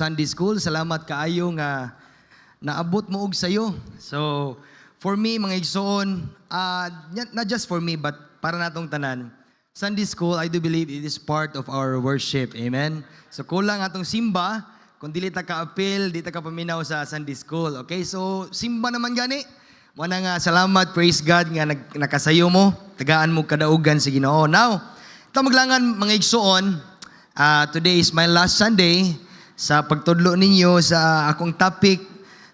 Sunday School. Salamat kaayo nga naabot mo og sayo. So, for me, mga igsoon, not just for me, but para natong tanan, Sunday School, I do believe it is part of our worship. Amen? So, kulang atong simba, kung dili ta ka-appeal, di ta ka paminaw sa Sunday School. Okay? So, simba naman gani. Muna nga, salamat, praise God, nga nakasayo mo, tagaan mo kadaugan sa Ginoo. Now, ito maglangan, mga igsoon, today is my last Sunday sa pagtudlo ninyo sa akong topic.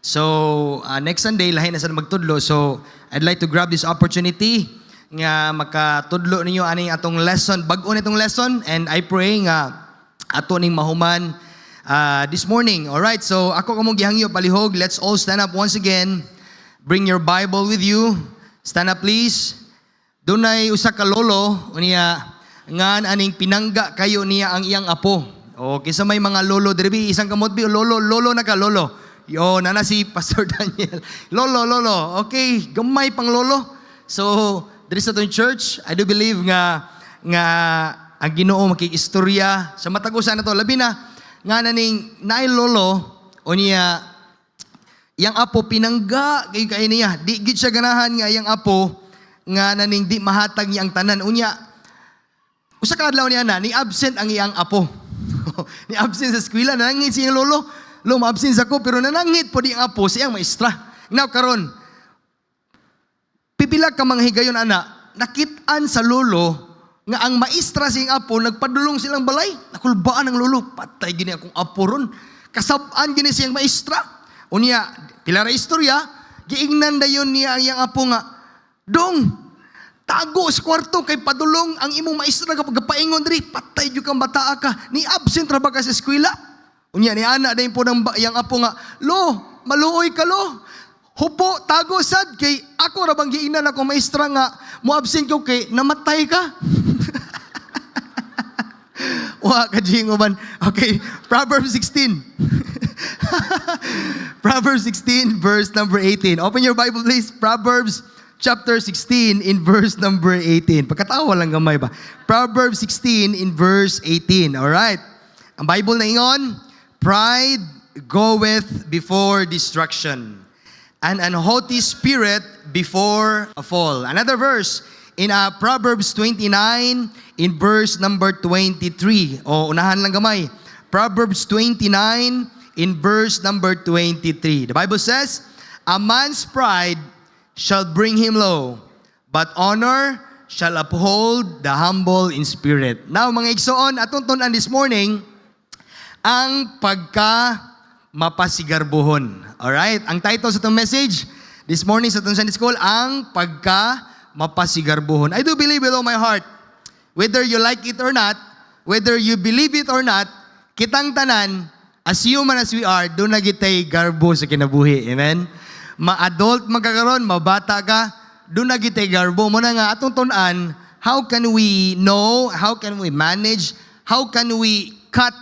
So, next Sunday, lahi na sa magtudlo. So, I'd like to grab this opportunity nga makatudlo ninyo aning atong lesson, bag-o nitong lesson, and I pray nga ato ning mahuman this morning. Alright, so ako kamong gihangyo palihog. Let's all stand up once again. Bring your Bible with you. Stand up please. Dunay usa ka lolo unya nga aning pinangga kayo niya ang iyang apo. Okay, sa may mga lolo diri isang kamot bi lolo na ka lolo. Yo, nana si Pastor Daniel. Lolo. Okay, gamay pang lolo. So, diri sa tong church, I do believe nga ang Ginoo makikistorya sa matagusan nato labi na nga naning naay lolo unya yang apo pinangga kay niya. Di gid siya ganahan nga yang apo nga naning di mahatag niya ang tanan unya. Usa ka adlaw niya na ni absent ang iyang apo. Ni absent sa eskwela, nanangit siyang lolo. Lo, ma-absent ako, pero nanangit po di ang apo siyang maestra. Now, karon, pipila ka mga higayon, ana, nakitaan sa lolo, nga ang maestra siyang apo, nagpadulong silang balay, nakulbaan ang lolo, patay gini akong apo ron, kasabaan gini siyang maestra. Unya, pila ra istorya, giingnan dayon niya ang iyang apo nga, dong, tago sa kwarto kay padulong ang imong maestra kapag paingon diri patay jud kang bataa ka ni absent ra ba ka sa eskwela unya ni ana dayon po nang yang apo nga lo maluoy ka lo hupo tago sad kay ako ra bang giingnan ako maestra nga mo absent ko kay namatay ka. Wa ka jingoban. Okay, Proverbs 16. Proverbs 16 verse number 18. Open your Bible please. Proverbs chapter 16 in verse number 18. Pagkatawa lang gamay ba? Proverbs 16 in verse 18. Alright. Ang Bible na ingon, pride goeth before destruction, and an haughty spirit before a fall. Another verse in Proverbs 29 in verse number 23. O, unahan lang gamay. Proverbs 29 in verse number 23. The Bible says, a man's pride shall bring him low, but honor shall uphold the humble in spirit. Now, mga igsoon, atong tunan this morning, ang pagka-mapasigarbuhon. Alright? Ang title sa itong message, this morning sa itong Sunday School, ang pagka-mapasigarbuhon. I do believe with all my heart, whether you like it or not, whether you believe it or not, kitang tanan, as human as we are, doon na kitay garbo sa kinabuhi. Amen? Ma-adult magkakaroon, mabata ka, doon na kitay garbo. Muna nga, atong tunan, how can we know, how can we manage, how can we cut,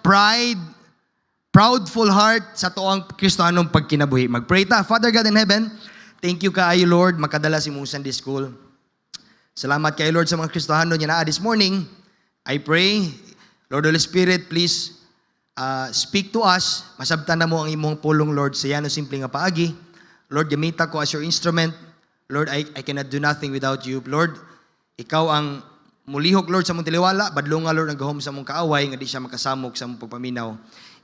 pride, proudful heart sa tuang Kristohanong pagkinabuhi. Mag-pray ta. Father God in heaven, thank you kaayo Lord, makadala si mong Sunday School. Salamat kaayo Lord sa mga Kristohanon niya na this morning. I pray, Lord Holy Spirit, please, speak to us. Masabtan na mo ang imong pulong, Lord, sa yano simple nga paagi. Lord, gamita ko as your instrument. Lord, I cannot do nothing without you. Lord, ikaw ang mulihok, Lord, sa mong tiliwala. Badlo nga, Lord, nagahom sa mong kaaway, nga di siya makasamok sa mong pagpaminaw.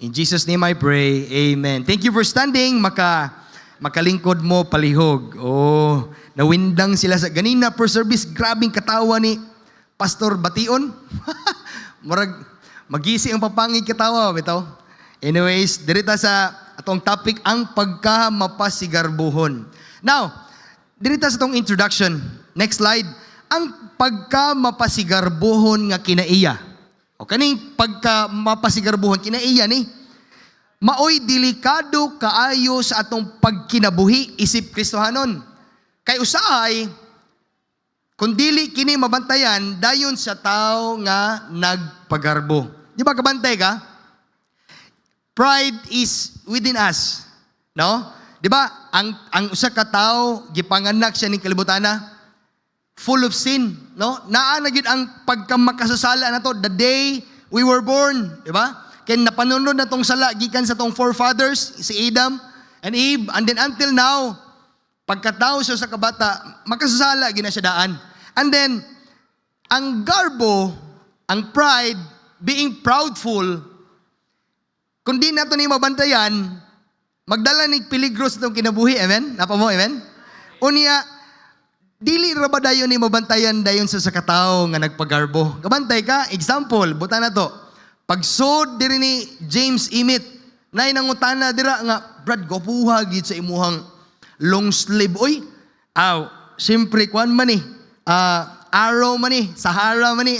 In Jesus' name I pray, amen. Thank you for standing. Makalingkod mo, palihog. Oh, nawindang sila sa ganina per service. Grabing katawa ni Pastor Bation. Magisi ang papangig katawa, bitaw. Anyways, dirita sa atong topic, ang pagka-mapasigarbuhon. Now, dirita sa atong introduction. Next slide. Ang pagka-mapasigarbuhon nga kinaiya. O kaning pagka-mapasigarbuhon kinaiya ni, maoy delikado kaayo sa atong pagkinabuhi isip Kristohanon. Kay usahay, kung dili kini mabantayan, dayon sa tao nga nagpagarbo. Di ba kabantay ka? Pride is within us. No? Di ba? Ang usa ka tao, gipanganak siya ning kalibutana, full of sin, no? Naa na gyud ang pagkamakasasala nato the day we were born, di ba? Kaya napanunod na tong sala, gikan sa tong forefathers, si Adam and Eve, and then until now, pagkatao siya sa kabata, makasasala, gina siya daan. And then, ang garbo, ang pride, being proudful, kung di nato ni mabantayan, magdala ni peligro sa itong kinabuhi, amen? Napa mo, amen? Unya, dili ra ba dayon ni mabantayan dayon sa katao nga nagpagarbo? Kabantay ka, example, buta na to. Pagsod diri ni James Imit, nay nangutana dira nga, Brad, gopuha gid sa imuhang long sleeve. Oy, siyempre, kuan man ni, Arrow man ni, Sahara man ni,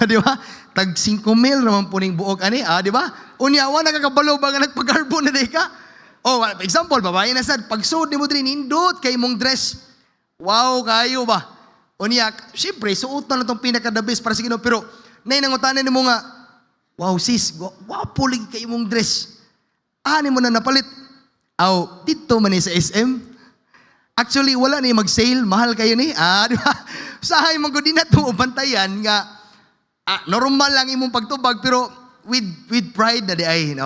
di ba? Tag 5 mil naman po ning buok ani, di ba? Unya, wa nakakabalo ba nga nagpagarbo na day ka? Example, babae na sad, pagsud nimo diri nindot kay imong dress. Wow, kayo ba? Unya, siyempre, suotan na itong pinaka-the best para sa Ginoo. Pero, nangutanan nimo nga, wow sis, wapo lagi kay imong dress. Ani mo na napalit. Dito man sa SM. Actually, wala ni mag-sale, mahal kayo ni. Di ba? Usahay man ko din na ito, bantayan nga, normal lang imong pagtubag, pero with pride na di ay.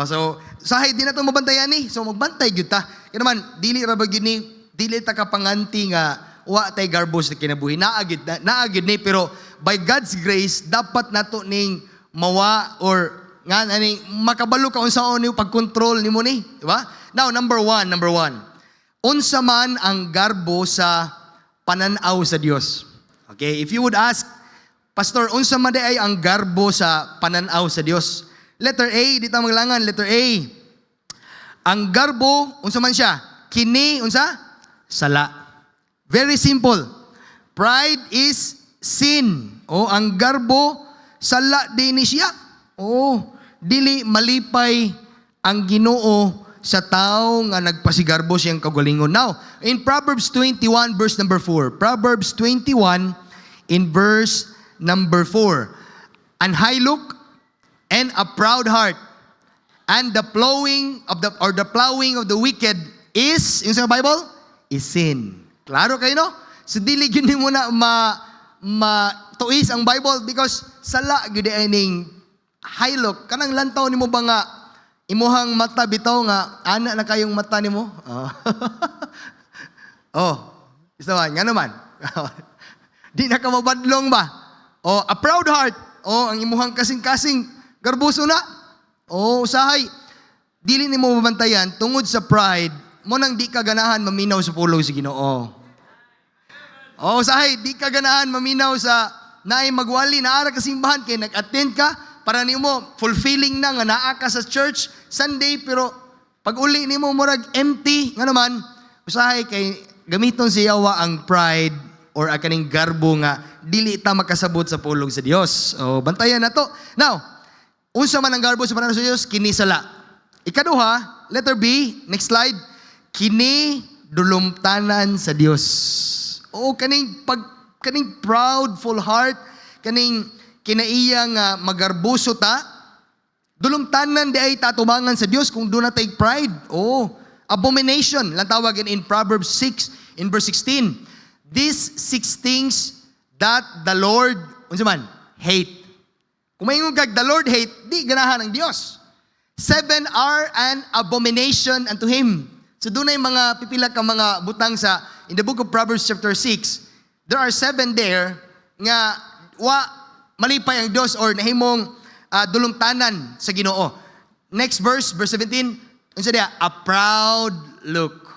So, usahay din na ito mabantayan ni. So, magbantay gyud ta. Kaya naman, dili ra ba gyud ni, dili ta kapanganti nga, wa tay garbo sa kinabuhi. Naagid ni, pero by God's grace, dapat nato ning mawa or nga ani makabalo ka unsaon ni pagkontrol nimo ni, di ba? Now, number one. Unsa man ang garbo sa pananaw sa Dios. Okay, if you would ask, Pastor, unsa man ay ang garbo sa pananaw sa Dios? Letter A, dito maglangan, letter A. Ang garbo, unsa man siya? Kini, unsa? Sala. Very simple. Pride is sin. Ang garbo, sala din ni siya. Dili malipay ang Ginoo sa tao nga nagpasigarbo siyang kagalingon. Now, in Proverbs 21 verse number 4. Proverbs 21 in verse number 4. An high look and a proud heart, and the plowing of the wicked is, yung sa Bible, is sin. Klaro kayo, no? So, dili yun mo na matuis ang Bible because sala gyud ning high look. Kanang lantaw nimo ba nga imuhang mata bitaw nga ana na kayong mata nimo? Isa ba? Nga naman. Di na ka mabadlong ba? A proud heart. Ang imuhang kasing-kasing garbuso na. Usahay. Dili nimo mabantayan tungod sa pride, mo nang di ka ganahan maminaw sa pulong sa Ginoo. Usahay, di ka ganahan maminaw sa naay magwali, naara ka simbahan, kay nag-attend ka, para nimo fulfilling na nga naa ka sa church Sunday, pero pag uli nimo murag empty nga naman, usahay kay gamiton si Yawa ang pride or akaning garbo nga dili ta makasabot sa pulong sa Dios. Bantayan na to. Now, unsa man ang garbo sa pananaw sa Dios? Kini sala. Ikaduha, letter B, next slide. Kini dulumtanan sa Dios. Kaning proudful heart, kaning kinaiya nga magarbuso ta, dulumtanan di ay tatubangan sa Dios kung do na take pride. Abomination, lang tawag in Proverbs 6 in verse 16. These 6 things that the Lord, unsa man, hate. Kung maingon kag the Lord hate, di ganahan ng Dios. 7 are an abomination unto Him. So doon ay mga pipila ka mga butang sa, in the book of Proverbs chapter 6, there are 7 there nga malipay ang Diyos or nahimong dulumtanan sa Ginoo. Next verse 17, unsa diya? A proud look.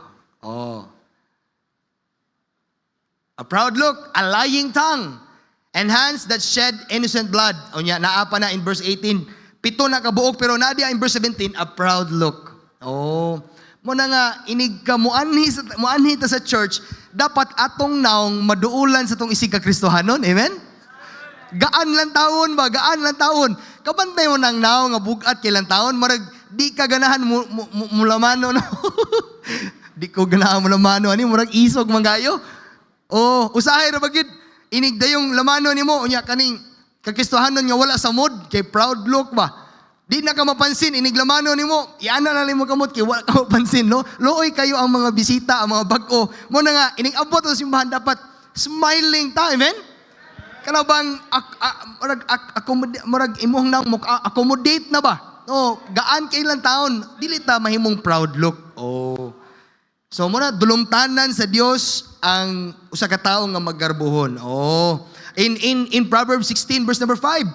A proud look, a lying tongue, and hands that shed innocent blood. Naa pa na in verse 18. 7 na kabuok, pero nadia in verse 17, a proud look. Mo na nga, inig ka muanhi ta sa church, dapat atong naong maduulan sa tong isig ka Kristohanon. Amen? Gaan lang taon ba? Gaan lang taon. Kabantay mo nang naong nga bugat kailang taon, marag di ka ganahan mulamano. No? Di ko ganahan mulamano. Murag isog mangayo. Usahay ra bagid. Inig dayong lamano nimo unya kaning kakristohanon nga wala sa mood kay proud look ba. Di na ka mapansin, iniglamano nimo, iana na nimo kamot kay wala ka mapansin, no? Looy kayo ang mga bisita, ang mga bag-o. Mo na nga, ining abot sa simbahan dapat smiling ta, amen? Kana bang murag imong nang accommodate na ba? Oh, gaan kay ilang taon, dili ta mahimong proud look. Oh. So muna dulumtanan sa Dios ang usa ka tawo nga maggarbuhon. Oh. In Proverbs 16 verse number 5.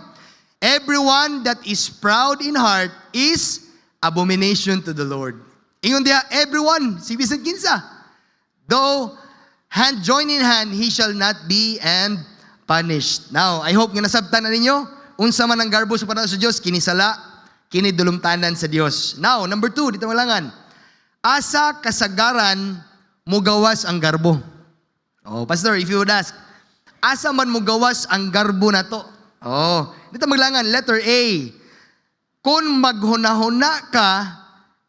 Everyone that is proud in heart is abomination to the Lord. Ingon diha, everyone, si bisan kinsa. Though hand join in hand, he shall not be and punished. Now, I hope nga nasabtan na ninyo, unsa man ang garbo sa panahon sa Dios, kinisala, kinidulumtanan sa Dios. Now, number 2, dito malangan. Asa kasagaran mo gawas ang garbo. Oh, Pastor, if you would ask, asa man mo gawas ang garbo na to? Oh, dito maglangan, letter A. Kung maghunahuna ka,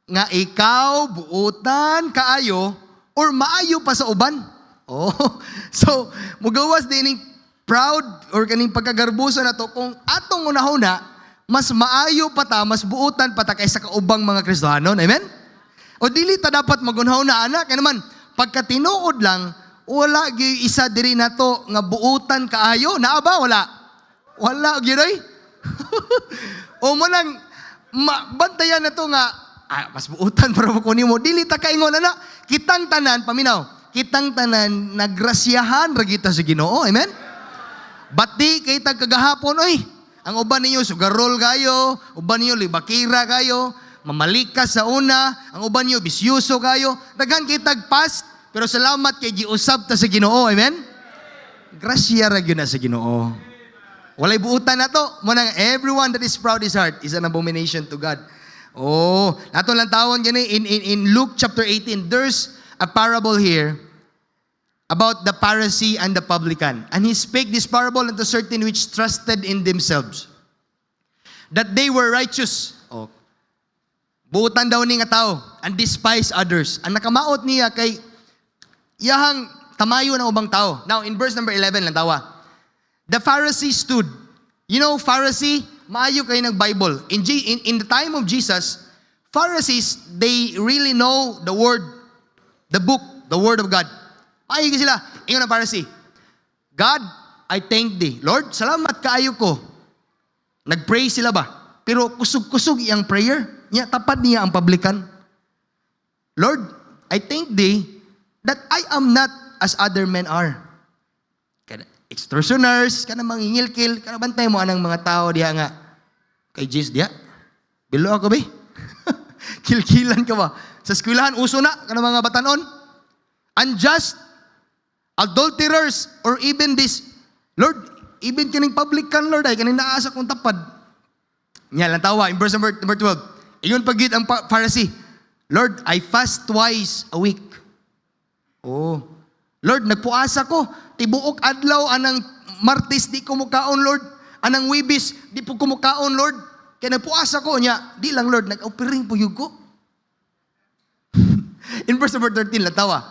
nga ikaw, buutan, kaayo, or maayo pa sa uban. Oh, so, mugawas din proud or kaning pagkagarbuso na to, kung atong unahuna, mas maayo pa ta, mas buutan pa ta kaysa kaubang mga Kristohanon. Amen? O dili ta dapat magunahuna, anak. Kaya naman, pagka tinuod lang, wala gyud isa diri na to nga buutan kaayo. Naa ba? Wala gyud ay. O mo nang bantayan na to nga, mas buutan para makunin mo. Dili ta kaingon na. Kitang tanan, paminaw, kitang tanan, nagrasyahan, ragita sa Ginoo. Amen? Bati kay tag kagahapon, oy. Ang uban ninyo, sugarol kayo. Uban ninyo, libakira kayo. Mamalikas sa una. Ang uban ninyo, bisyuso kayo. Daghan kay tag past. Pero salamat kay giusab ta sa Ginoo. Amen? Grasya ra gyud na sa Ginoo. Walay buutan na to. Munang everyone that is proud his heart is an abomination to God. Oh, nato lang tawon gani in Luke chapter 18, there's a parable here about the Pharisee and the publican. And he spake this parable unto certain which trusted in themselves that they were righteous. Oh. Buutan daw ni nga tao and despise others. Ang nakamaot niya kay iyahang tamayo ng ubang tao. Now, in verse number 11 lang tawa. The Pharisee stood. You know, Pharisee, maayo kayo nag-Bible. In the time of Jesus, Pharisees, they really know the word, the book, the word of God. Maayo kayo sila. Ingon ang Pharisee, God, I thank thee. Lord, salamat kaayo ko. Nag-pray sila ba? Pero kusog-kusog iyang prayer. Niya, tapad niya ang publican. Lord, I thank thee that I am not as other men are. Extortioners, kana mangingilkil, kana bantay mo anang mga tao diha nga. Kay Jesus diha. Bilo ako ba? Kilkilan ka ba? Sa eskwelahan, uso na, kana mga batanon. Unjust, adulterers, or even this. Lord, even kining publican, Lord, ay kaning naasa kong tapad. Nya lang tawa, in verse number 12. Iyon pagid ang Pharisee. Lord, I fast twice a week. Oh. Lord, nagpuasa ko. Tibuok adlaw, anang Martes, di ko mukaon, Lord. Anang Wibis, di po kumukaon, Lord. Kaya nagpuasa ko niya. Di lang, Lord, nag-offering po yung ko. In verse number 13, latawa.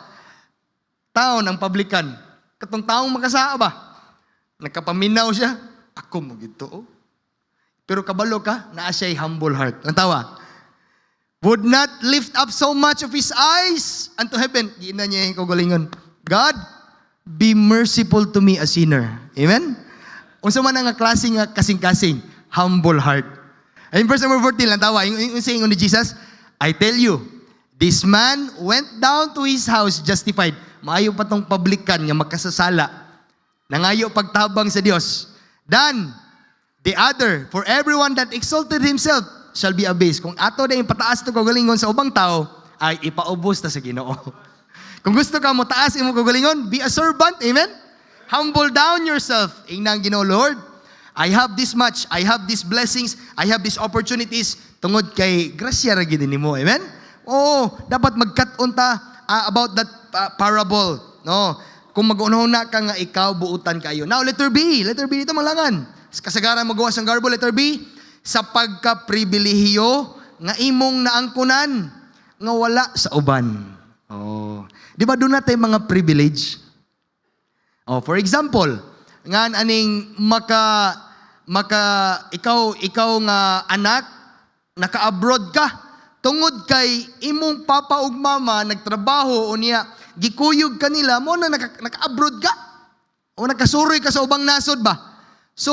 Taon ang publican. Katong taong makasaa ba? Nagkapaminaw siya. Ako mo gito, oh. Pero kabalo ka, naa siya'y humble heart. Latawa. Would not lift up so much of his eyes unto heaven. Gina niya yung kagalingon. God, be merciful to me, a sinner. Amen? Unsa man ang klase nga kasing-kasing, humble heart. In verse number 14, lang tawa, yung saying ni Jesus, I tell you, this man went down to his house justified. Maayo pa tong publican nga magkasasala. Nangayo pagtabang sa Dios. Then, the other, for everyone that exalted himself shall be abased. Kung ato na yung pataas to kagalingon sa ubang tao, ay ipaubos ta sa Ginoo. Kung gusto ka mo taas imong kagalingon, be a servant. Amen? Humble down yourself. Inang Ginoo, Lord, I have this much. I have these blessings. I have these opportunities. Tungod kay grasya ra gid nimo. Amen? Oh, dapat magkat-on ta about that parable. No? Kung mag-unahuna ka nga ikaw buutan kayo. Now, letter B. Letter B dito malangan. Kasagaran magawas ang garbo. Letter B. Sa pagka-pribilehiyo nga imong naangkunan nga wala sa uban. Oh. Di ba doon natin mga privilege? Oh, for example, nga aning ikaw nga anak, naka-abroad ka, tungod kay imong papa ug mama nagtrabaho o niya, gikuyog kanila mo na naka-abroad ka. O nagkasuroy ka sa ubang nasod ba? So,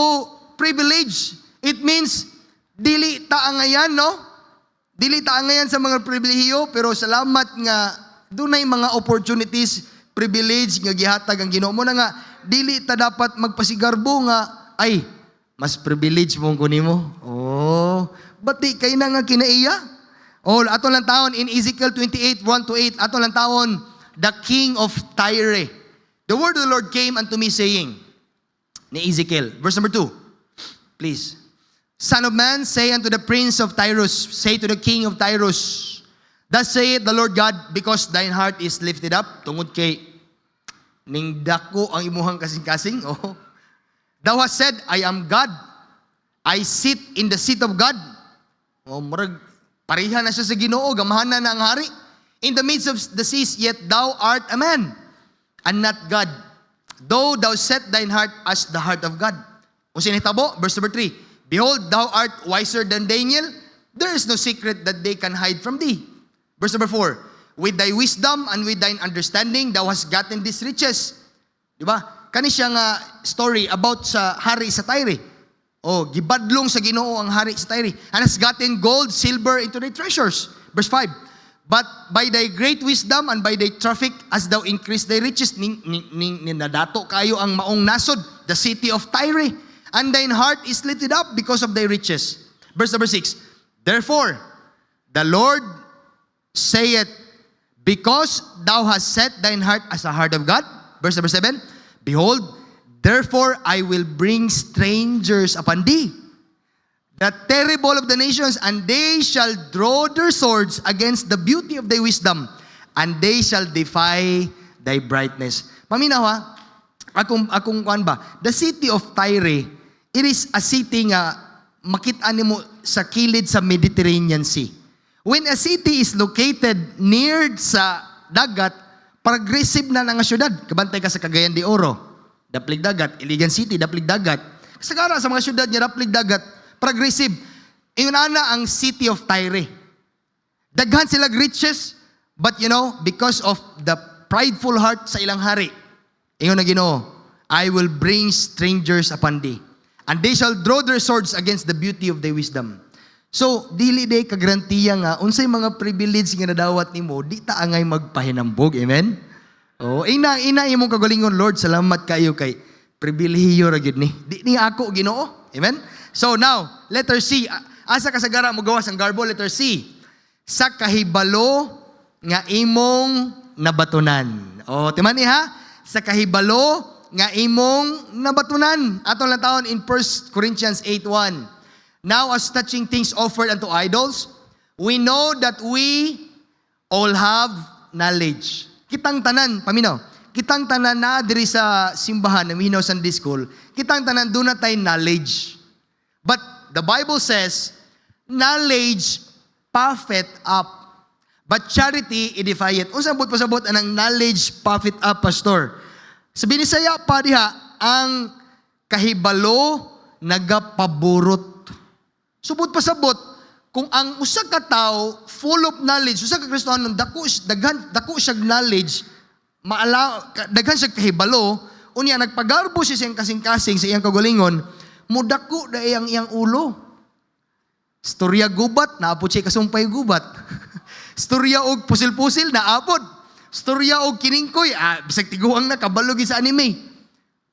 privilege, it means, dili taangayan, no? Dili taangayan sa mga pribilehiyo, pero salamat nga, dunay mga opportunities, privilege, nga gihatag ang Ginoo mo na nga, dili ta dapat magpasigarbo nga, ay, mas privilege mong kunin mo. Oh, bati kay na nga kinaiya? Oh, ato lang taon, in Ezekiel 28, 1-8, ato lang taon, the king of Tyre. The word of the Lord came unto me saying, ni Ezekiel, verse number 2, please. Son of man, say unto the prince of Tyrus, say to the king of Tyrus, thus saith the Lord God, because thine heart is lifted up, tungod kay ning dako ang imuhang kasing-kasing, oh. Thou hast said, I am God, I sit in the seat of God. Oh, murag, pareha na siya sa Ginoo, gamahan na ang hari. In the midst of the seas, yet thou art a man, and not God. Though thou set thine heart as the heart of God. O sinitabo, verse number 3, behold, thou art wiser than Daniel. There is no secret that they can hide from thee. Verse number 4, with thy wisdom and with thine understanding, thou hast gotten these riches. Diba? Kani siya nga story about sa hari sa Tyre. Oh, gibadlong sa Ginoo ang hari sa Tyre. And has gotten gold, silver into thy treasures. Verse 5, but by thy great wisdom and by thy traffic, as thou increase thy riches, nadato kayo ang maong nasod, the city of Tyre. And thine heart is lifted up because of thy riches. Verse number 6, therefore, the Lord saith, because thou hast set thine heart as a heart of God. Verse number 7, behold, therefore I will bring strangers upon thee, the terrible of the nations, and they shall draw their swords against the beauty of thy wisdom, and they shall defy thy brightness. Paminaw ha, akong kuan ba, the city of Tyre, it is a city nga makita nimo sa kilid sa Mediterranean Sea. When a city is located near sa dagat, progressive na nga syudad. Kabantay ka sa Cagayan de Oro, daplig dagat. Iligan City, daplig dagat. Kasagara sa mga syudad niya, daplig dagat, progressive. Iyon ana ang city of Tyre. Daghan sila riches, but you know, because of the prideful heart sa ilang hari, iyon na Ginoo, I will bring strangers upon thee, and they shall draw their swords against the beauty of thy wisdom. So, dili day kagrantiya nga, unsay mga privilege nga nadawat nimo, di ta angay magpahinambog. Amen? Oh, ina imong kagalingon, Lord, salamat kayo kay pribilehiyo ra gyud ni. Di ni ako Ginoo. Amen? So now, letter C. Asa kasagara mo gawas ang garbo, letter C. Sa kahibalo nga imong nabatunan. Oh, timani ha? Sa kahibalo nga imong nabatunan. Ato lang taon in 1 Corinthians 8:1. Now as touching things offered unto idols, we know that we all have knowledge. Kitang tanan, paminaw, kitang tanan na diri sa simbahan ng Minaw Sunday School, kitang tanan doon na tayo knowledge. But the Bible says, knowledge puffeth up, but charity edifieth. Unsa sabot pasabot anang knowledge puffeth up, pastor? Sa Binisaya pa diha, ang kahibalo nagapaburot. Subot pasabot, kung ang usa ka tawo full of knowledge, usa ka Kristiyano dako siya knowledge, daghan siya kahibalo, unya nagpagarbo siya siyang kasing-kasing sa iyang kagalingon, mudako da iyang ulo. Storya gubat, naapod siya kasumpay gubat. Storya og pusil-pusil, naapod. Storya og kiningkoy, bisag tiguang na, kabalo gi sa anime.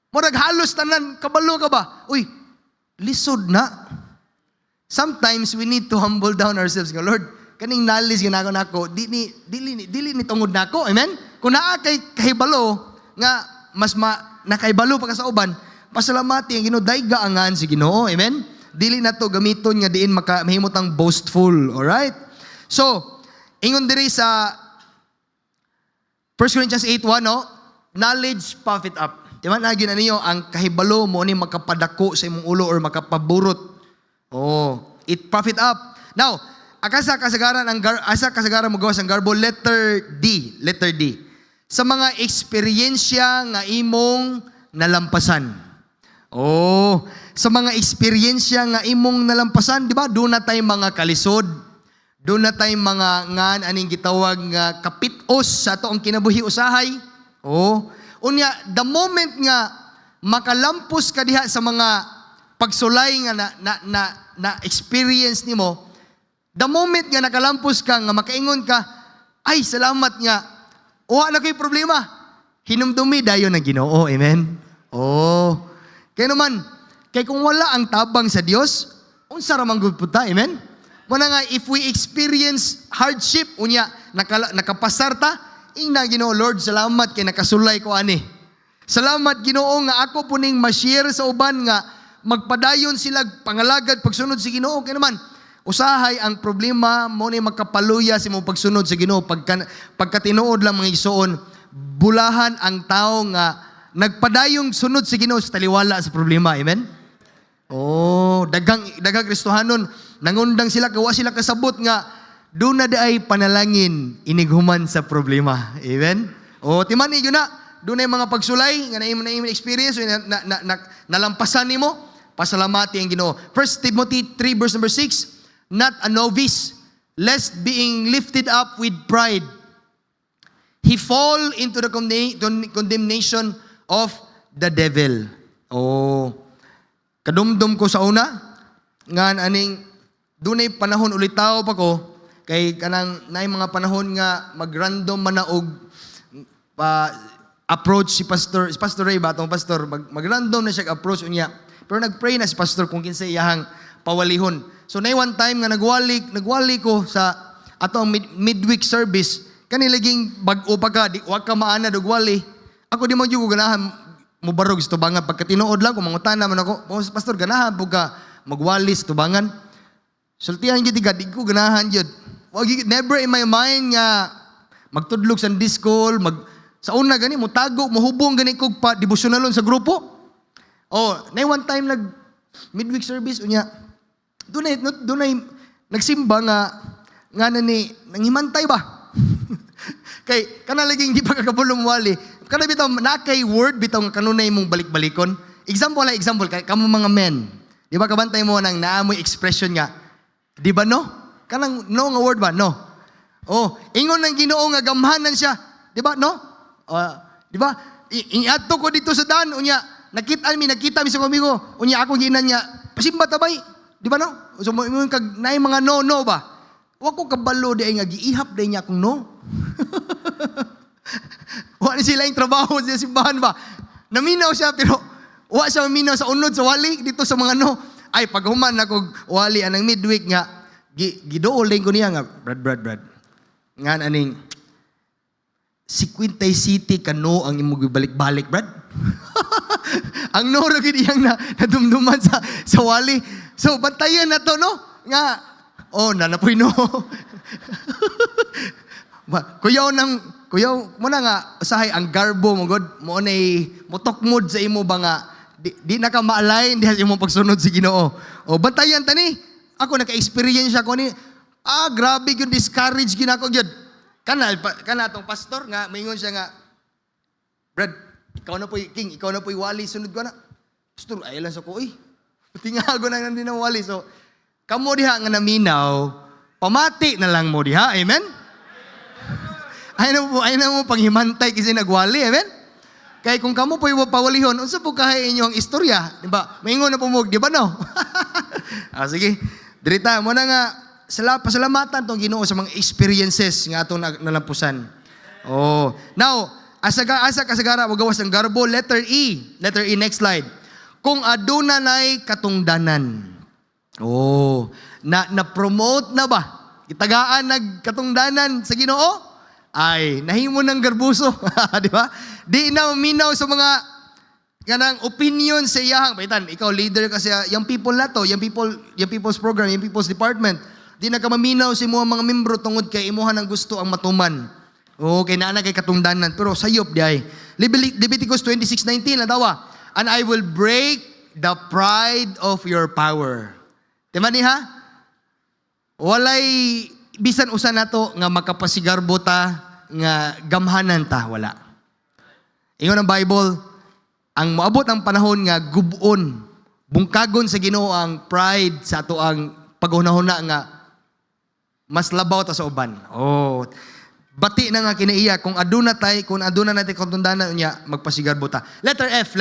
Murag halos tanan, kabalo ka ba? Uy, lisod na. Sometimes we need to humble down ourselves. Lord, kaning knowledge ginako nako, dili ni tungod nako. Amen? Kung naa kay kahibalo nga mas nakaibalo pa ka sa uban, pasalamati ang Ginoo, dayga angan si Ginoo. Amen? Dili na to gamiton nga diin mahimot ang boastful. All right? So, ingon diri sa 1 Corinthians 8:1, no? Knowledge puffeth up. Diba na gina niyo ang kahibalo mo ni makapadako sa imong ulo or makapaburot. Oh, it profit up. Now, asa kasagaran mo gawas ang garbo, letter D. Sa mga eksperyensya nga imong nalampasan. Oh, sa mga eksperyensya nga imong nalampasan, di ba? Doon na tayo mga kalisod. Doon na tayo mga ngan aning gitawag nga kapitos sa ato ang kinabuhi usahay. Oh, unya the moment nga makalampos ka diha sa mga pagsulay nga na experience nimo, the moment nga nakalampos ka, nga makaingon ka, ay, salamat nga, na ko'y problema. Hinumdumi dayon ng Ginoo. Amen? Oh. Kaya naman, kung wala ang tabang sa Dios, unsa ra man gud puta. Amen? Muna nga, if we experience hardship, unya, nakapasar ta, ina Ginoo, Lord, salamat kay nakasulay ko ani. Salamat Ginoo nga ako puning ma-share sa uban nga magpadayon sila pangalagad pagsunod sa Ginoo. Kaya naman, usahay ang problema mo ni magkapaluya sa imong pagsunod sa Ginoo. Pagkatinuod lang mga igsoon, bulahan ang tao nga nagpadayong sunod sa Ginoo sa taliwala sa problema. Amen? Oh, dagang Kristohanon, nangundang sila, kawa sila kasabot nga, doon na daay panalangin inighuman sa problema. Amen? O, timani yun na, doon na yung mga pagsulay, nga na experience, nalampasan nimo, pasalamati ang Ginoo. 1 Timothy 3 verse number 6, not a novice, lest being lifted up with pride, he fall into the condemnation of the devil. Oh, kadumdum ko sa una, nga aning, dunay panahon ulitaw pa ko, kay kanang naay mga panahon nga mag-random man na og approach si Pastor Ray ba, atong pastor, mag-random na siya approach unya. Pero nagpray na si pastor kung kinsa iyahang pawalihon. So naay one time nga nagwali ko sa atong midweek service, kanilaging bag-o pa ka, di wa ka maana dugwali. Ako di mo gyud ganahan mo barog sa tubangan pagkatinuod lang ko mangutana man ako, pastor ganahan pug ka magwali sa tubangan. Sultihan gyud di ko ganahan gyud. Never in my mind nga magtudlog sa disco, sa una gani mo tago, mohubong gani kog pa devotionalon sa grupo. Oh, nay one time nag midweek service unya. Dunay nagsimba nga nani nanghimantay ba? Kay kana laging di pa kakabulong wali. Kana bitaw nakay word bitaw nga kanunay mong balik-balikon. Example kay kamo mga men. Di ba kabantay mo nang naamoy expression nga? Di ba no? Kanang no nga word ba? No. Oh, ingon ng Ginoo nga gamhanan siya. Di ba? No? Di ba? Iadto ko dito sa daan unya, nakita mi sa kamigo. Unya ako ginan niya, pasimba tabay. Di ba no? So mo kag naay mga no ba? Wa ko kabalo di nga giihap di niya akong no. Wa ni sila yung trabaho sa simbahan ba? Naminaw siya pero wa siya maminaw sa unod sa wali dito sa mga no. Ay paghuman ako wali anang midweek nga gidooleng ko niya nga, Brad. Nga aning, 50 city kano ang imong balik-balik, Brad. Ang noro gid iyang nadumduman sa wali. So, bantayan na to, no? Nga, nanapoy no. Kuyaw, mo na nga, usahay, ang garbo mo, God, mo na'y mutokmod sa imo ba nga, di na ka ma-align diha sa imong pagsunod sa Ginoo. O, bantayan tani. Ako naka-experience ako ni, grabe yung discourage ginako gyud. Kana atong pastor nga maingon siya nga, Brad, ikaw na po'y wali sunod ko na. Pastor, ay lang sa ko, tingago na nga din ang wali. So, kamo diha nga naminaw, pamati na lang mo diha, amen? Ay na mo panghimantay kasi nagwali, amen? Kaya kung kamo po'y pawalihon, unsa po kahay inyong istorya, di ba? Maingon na pumog, di ba no? Sige. Dirita mo na nga, pasalamatan tong Ginoo sa mga experiences nga atong nalampusan. Oh. Now, asa kasagara, magawas ng garbo, letter E. Letter E, next slide. Kung aduna nay katungdanan. Oh. Na-promote na ba? Itagaan nagkatungdanan sa Ginoo? Ay, nahimo ng garbuso. Di ba? Di na minaw sa mga kanang opinion sa iyahang, paitan, ikaw leader kasi yung people na to, yung people's program, yung people's department, di na ka maminaw sa mga membro tungod kay imuhan ang gusto ang matuman. Okay, naana kay katungdanan, pero sayop di ay. Leviticus 26:19 na dawa, and I will break the pride of your power. Diba ni ha? Walay bisan usa nato nga makapasigarbo ta nga gamhanan ta, wala. Ingon ang Bible, ang moabot ang panahon nga gubon, bungkagon sa Ginoo ang pride sa ato ang paghunahuna nga mas labaw ta sa uban. Oh, bati na nga kinaiya kung aduna natin katungdanan niya magpasigarbo ta. Letter F.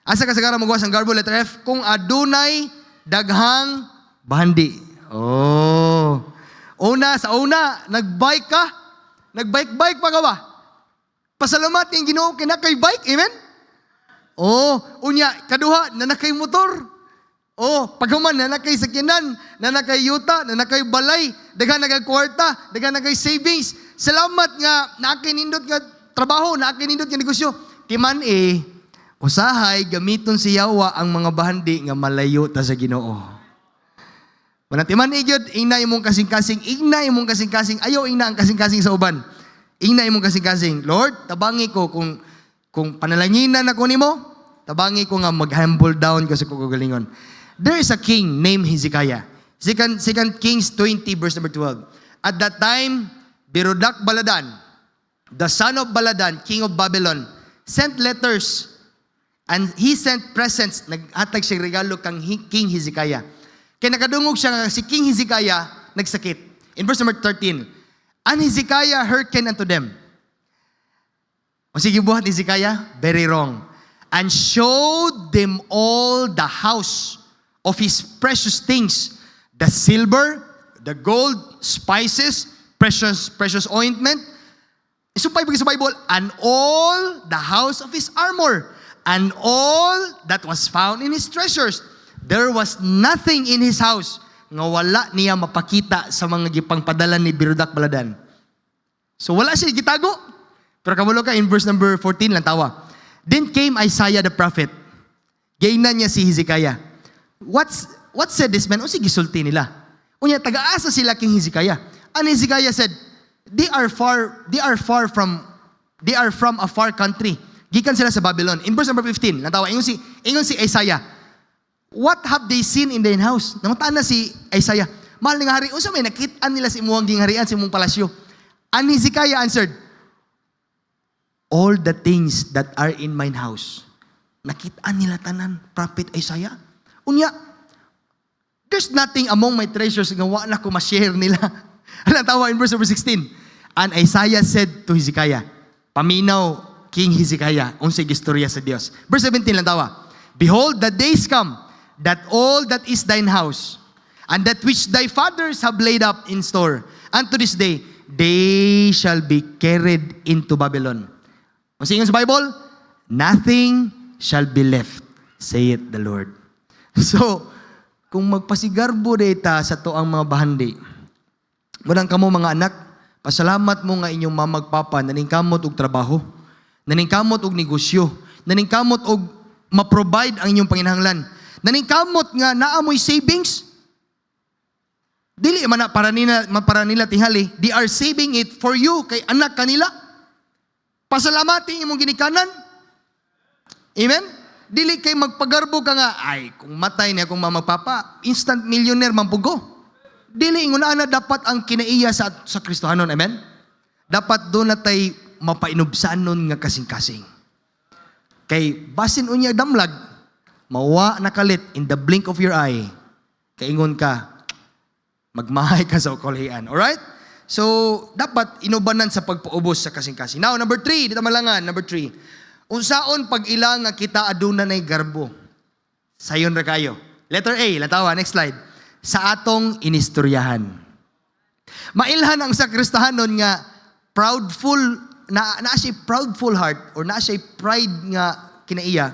Asa kasagaran magawas ang garbo, letter F, kung adunay daghang bahandi. Oh. Sa una, nagbike ka, nagbike-bike pa ka ba? Pasalamat yung Ginoo kay nakay bike, amen? Oh, unya, kaduha, nanakay motor. Oh, paghuman, nanakay sakyanan, nanakay yuta, nanakay balay, daghan nagay kwarta, daghan nagay savings. Salamat nga, nakakinindot nga trabaho, nakakinindot nga negosyo. Timan usahay, gamiton si Yawa ang mga bahandi nga malayo ta sa Ginoo. Manatiman igyod, ingna imong kasing-kasing, ayaw ingna ang kasing-kasing sa uban. Ingna imong kasing-kasing. Lord, tabangi ko kung panalanginan ako nimo, tabangi ko nga mag-humble down ko sa kagalingon. There is a king named Hezekiah. Second Kings 20 verse number 12. At that time, Berodach Baladan, the son of Baladan, king of Babylon, sent letters and he sent presents. Naghatag siya regalo kang King Hezekiah. Kaya nakadungog siya nga si King Hezekiah nagsakit. In verse number 13, and Hezekiah hearkened unto them. O sige, buhat ni Hezekiah, very wrong. And showed them all the house of his precious things, the silver, the gold, spices, precious ointment. Isupay sa Bible, and all the house of his armor, and all that was found in his treasures. There was nothing in his house nga wala niya mapakita sa mga gipangpadala ni Berodach Baladan. So wala siya gitago. Pero kamulo ka in verse number 14 lang tawa. Then came Isaiah the prophet. Gayna niya si Hezekiah. What said this man? O sige, gisulti nila. Unya, taga-asa sila king Hezekiah. And Hezekiah said, they are from a far country. Gikan sila sa Babylon. In verse number 15, natawa, ingon si Isaiah, what have they seen in their house? Nangutaan na si Isaiah, mahal nga hari, unsa may nakitaan nila si imuhang gingharian, si imong palasyo. And Hezekiah answered, all the things that are in mine house. Nakitaan nila tanan, prophet Isaiah. Unya, there's nothing among my treasures nga wa na ko ma-share nila. Alam tawa in verse number 16. And Isaiah said to Hezekiah, paminaw King Hezekiah, unsay gistorya sa Dios. Verse 17 lang tawa. Behold, the days come that all that is thine house, and that which thy fathers have laid up in store, unto this day, they shall be carried into Babylon. Ang singon sa Bible, nothing shall be left, saith the Lord. So, kung magpasigarbo data sa to ang mga bahandi, munang kamo mga anak, pasalamat mo nga inyong mamagpapa, naningkamot og trabaho, naningkamot og negosyo, naningkamot og ma-provide ang inyong panginahanglan. Naningkamot nga naamoy savings. Dili man na para nila tinghali. They are saving it for you kay anak kanila. Pasalamati imong ginikanan. Amen? Dili kay magpagarbo ka nga, ay kung matay niya kung mamagpapa, instant millionaire mampugo. Dili ingon na dapat ang kinaiya sa Kristohanon. Amen? Dapat doon natay mapainubsanon nga kasing-kasing. Kay basin unya damlag, mawa nakalit in the blink of your eye, kaingon ka, magmahay ka sa ukolian. Alright? So, dapat inubanan sa pagpaubos sa kasing-kasing. Now, number 3, dito malangan, number 3. Unsaon pag ilang nga kita aduna nay garbo? Sayon ra kayo. Letter A, latawa, next slide. Sa atong inistoryahan. Mailhan ang sakristahanon nga proudful na siya proudful heart or na siya pride nga kinaiya.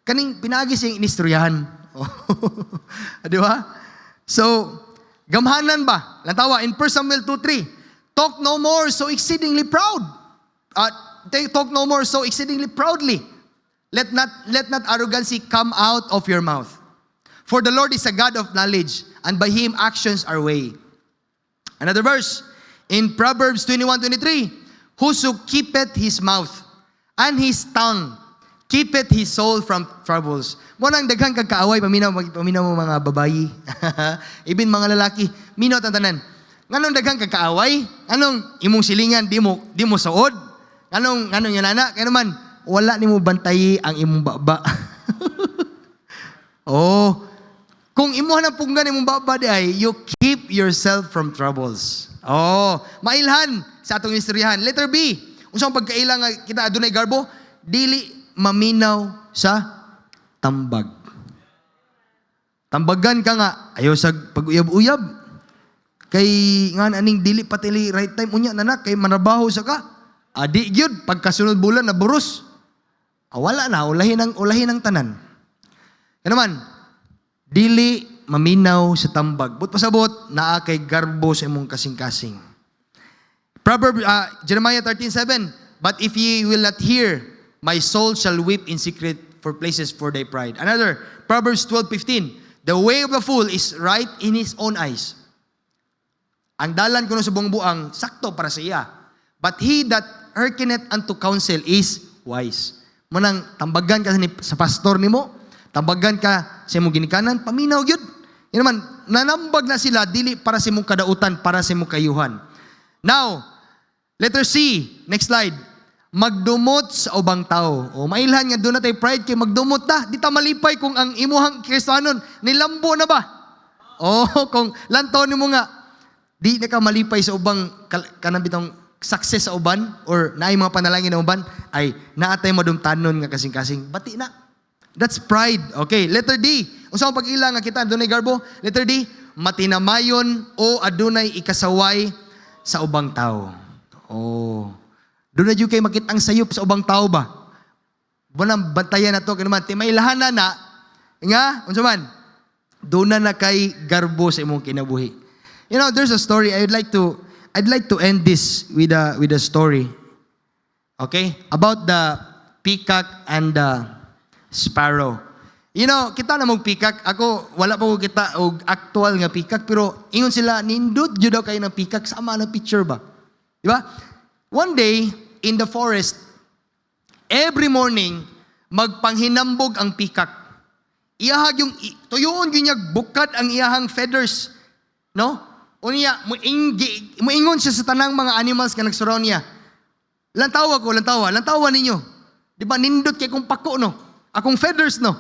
Kaning pinagi siyang inistoryahan. Di ba? So, gamhanan ba? Lantawa, in 1 Samuel 2:3, talk no more so exceedingly proud. Talk no more so exceedingly proudly. Let not arrogancy come out of your mouth. For the Lord is a God of knowledge, and by Him actions are weighed. Another verse, in Proverbs 21:23, whoso keepeth his mouth and his tongue, keepeth his soul from troubles. Mo nang daghang kagkaaway, paminaw mo mga babayi, ibin mga lalaki, minaw tanan. Nganong daghang kagkaaway? Anong imong silingan di mo suod? Anong yung nana? Kaya naman, wala ni mo bantayi ang imong baba. Oh, kung imuha ng punggan imong baba di ay, you keep yourself from troubles. Oh, mailhan sa atong istoryahan. Letter B, unsang pagkailang kita adunay garbo, dili maminaw sa tambag. Tambagan ka nga, ayaw sa pag-uyab-uyab. Kay nga aning dili patili right time unya nanak kay manabaho sa ka. Adi gyud pagkasunod bulan na buros. Wala na ulahin ang tanan. Kaya naman, dili maminaw sa tambag. But pasabot naa kay garbo sa imong kasing-kasing. Jeremiah 13:7, but if ye will not hear, my soul shall weep in secret for places for thy pride. Another, Proverbs 12:15, the way of the fool is right in his own eyes. Ang dalan kuno sa buang-buang, sakto para sa iya. But he that hearkeneth unto counsel is wise. Manang tambagan ka sa pastor nimo, tambagan ka sa imong ginikanan, paminaw gyud. Yan naman, nanambag na sila, dili para sa imong kadautan, para sa imong kayuhan. Now, letter C, next slide. Magdumot sa ubang tao. O mailhan nga doon na tayo pride kay magdumot na. Di ta malipay kung ang imuhang Kristiyanon nilambo na ba? Kung lantaw nimo nga, di na ka malipay sa ubang kanang bitong success sa uban or naay mga panalangin na uban, ay naatay madumtanon nga kasing-kasing. Bati na. That's pride. Okay, letter D. Unsa ang pag-ila nga kita adunay garbo? Letter D, matinamayon o adunay ikasaway sa ubang tao. Doon na yung kayo makitang sayop sa ubang tao ba? Bunang bantayan na to, kanuman, timailahan na, nga, unsa man, doon na kay garbo sa imong kinabuhi. You know, there's a story, I'd like to end this with a story. Okay? About the peacock and the sparrow. You know, kita na mong peacock, ako, wala pa ko kita og actual nga peacock, pero ingon sila, nindot jud daw kayo ng peacock, sama na picture ba? Di ba? One day, in the forest, every morning, magpanghinambog ang peacock. Iyahag yung, tuyoon ginyag bukat ang iyahang feathers. No? Unya, muingon siya sa tanang mga animals nga nagsurround niya. Lantawa ninyo. Di ba, nindot kay kong pako, no? Akong feathers, no?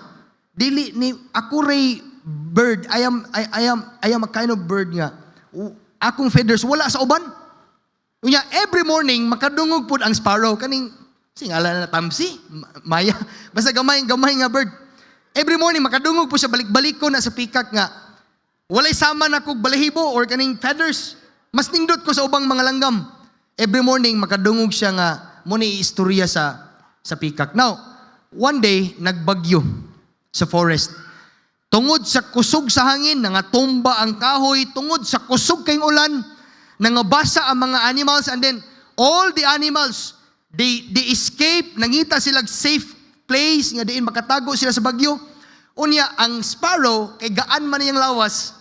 Dili, ako ray bird, I am a kind of bird nga. Akong feathers, wala sa uban. Unya, every morning, makadungog po ang sparrow. Kaning, singala na tamsi, maya. Basta gamay nga bird. Every morning, makadungog po siya, balik-balik ko na sa peacock nga. Walay sama na kog balahibo or kaning feathers. Mas nindot ko sa ubang mga langgam. Every morning, makadungog siya nga, muna i-istorya sa peacock. Now, one day, nagbagyo sa forest. Tungod sa kusog sa hangin, nangatumba ang kahoy, tungod sa kusog kayong ulan, nangabasa ang mga animals, and then all the animals, they escape, nangita sila safe place, nga diin makatago sila sa bagyo. Unya, ang sparrow, kay gaan man niyang lawas,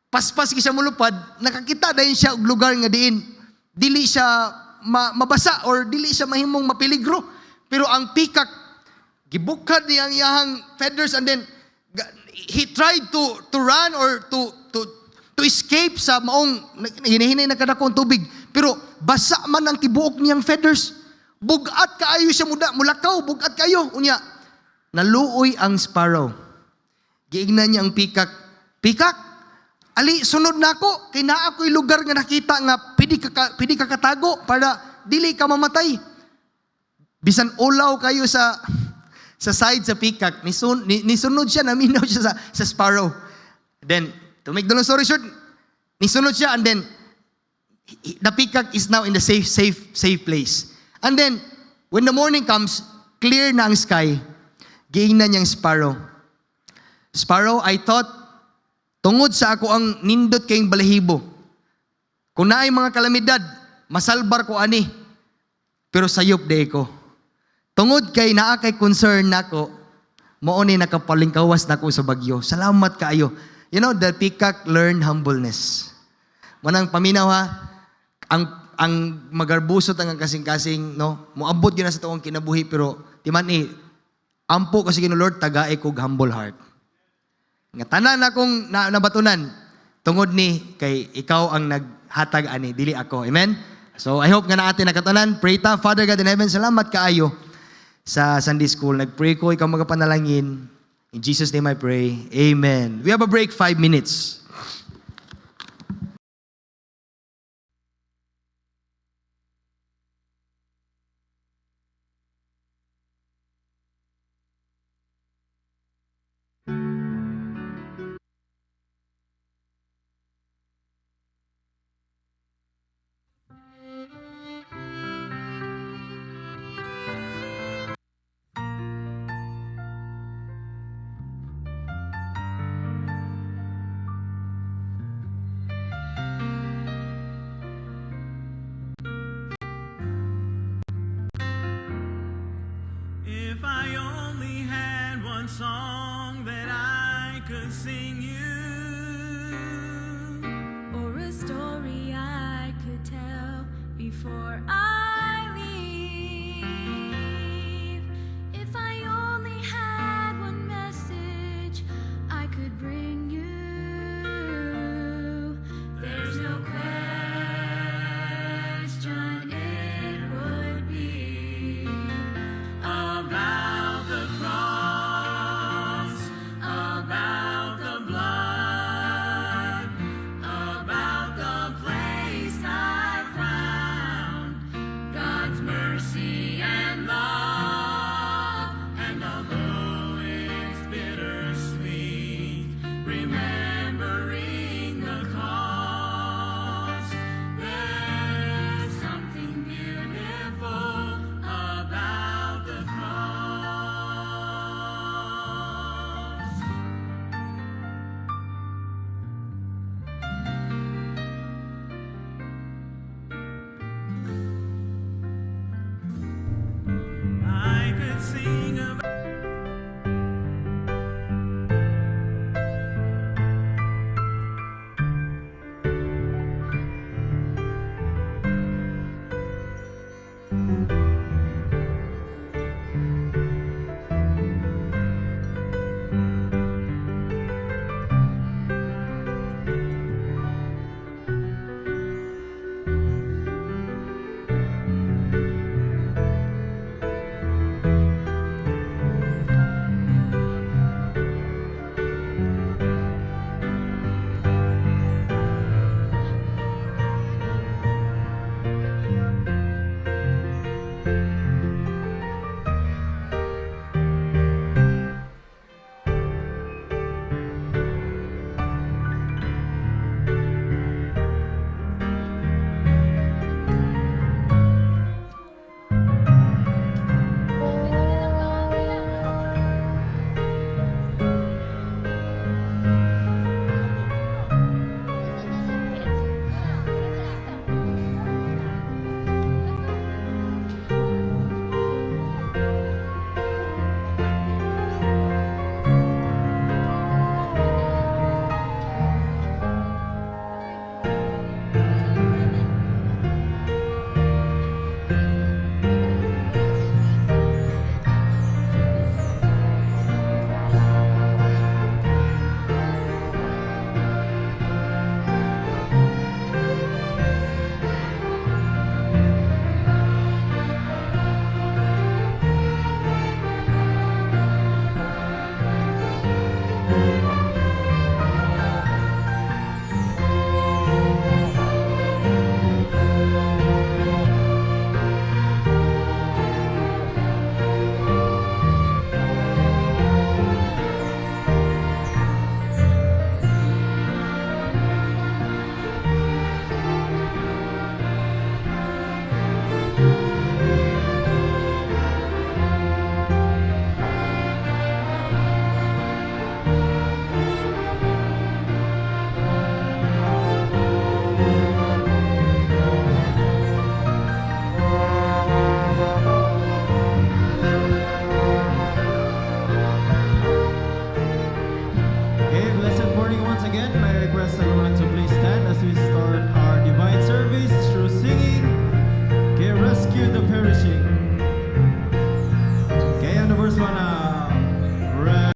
paspas siya mulupad, nakakita dahil siya og lugar nga diin, dili siya mabasa or dili siya mahimong mapiligro. Pero ang peacock, gibukad niya ang iyahang feathers, and then he tried to run or to escape sa maong hinahinay na kadakong tubig. Pero basa man ang tibuok niyang feathers. Bugat kaayo siya mulakaw, bugat kayo. Unya, naluoy ang sparrow. Giignan niya ang peacock. Peacock, ali, sunod na ako. Kay naa ako'y lugar nga nakita nga pidi ka katago para dili ka mamatay. Bisan ulaw kayo sa side sa peacock, nisunod siya, naminaw siya sa sparrow. Then, to make the long story short, nisunod siya, and then the peacock is now in the safe place. And then, when the morning comes, clear na ang sky, giingnan niyang sparrow. Sparrow, I thought, tungod sa ako ang nindot kayong balahibo. Kung naay mga kalamidad, masalbar ko ani. Pero sayop de ko. Tungod kay naa kay concern nako, mao ni nakapalingkawas nako sa bagyo. Salamat kaayo. You know, the peacock learned humbleness. Manang paminaw ha, ang magarbusot ang kasing-kasing, no? Moabot yun na sa tuong kinabuhi, pero timan ampo kasi kino Lord, tagae kog humble heart. Nga tanan akong nabatunan, tungod ni kay ikaw ang naghatag ani, dili ako. Amen? So I hope nga na atin nakatanan. Pray ta, Father God in heaven, salamat kaayo sa Sunday School. Nagpray ko, ikaw magapanalangin. In Jesus' name I pray. Amen. We have a break, 5 minutes. one song that I could sing you, or a story I could tell before I leave. If I only had one message I could bring you, there's no question it would be about the cross, about the blood, about the place I found God's mercy and love. And although it's bittersweet, remembering the cost, there's something beautiful about the cross. I could sing about Blessed morning once again. May I request everyone to please stand as we start our divine service through singing, "Okay, rescue the perishing."